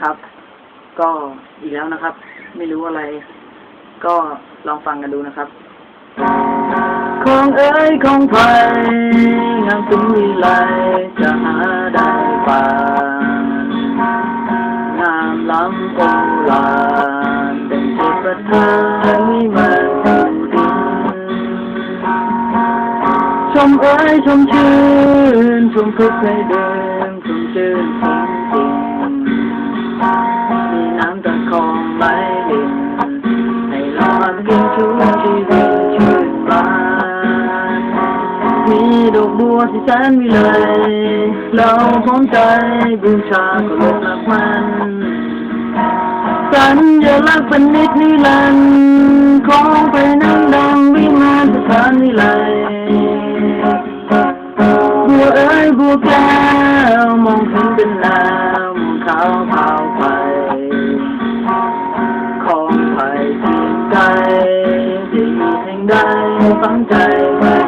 ครับก็อีกแล้วนะครับไม่รู้อะไรก็ลองฟังกันดูนะครับของเอ๋ยของไทยงามสุดวิไลจะหาได้ป่างามล้ำโอฬารเป็นเทพทานวิมานสู่ดินชมเอ๋ยชมชื่นชมพึกให้เดินชมชื่นชมจริงมีน้ำตะคองไหลลินให้ลอยกินชุ่มชีวิตชื่นบานมีดอกบัวที่แสนวิไลเราพร้อมใจบูชาก็ลงหลักมันสัญลักษณ์เป็นนิจนิรันดร์ของไปนั้นดังวิมานสถานวิไลบัวเอ๋ยบัวแก้วมองเห็นเป็นน้ำขาวขาวไปของไผ่เสียงใจที่แห่งใดฝังใจไว้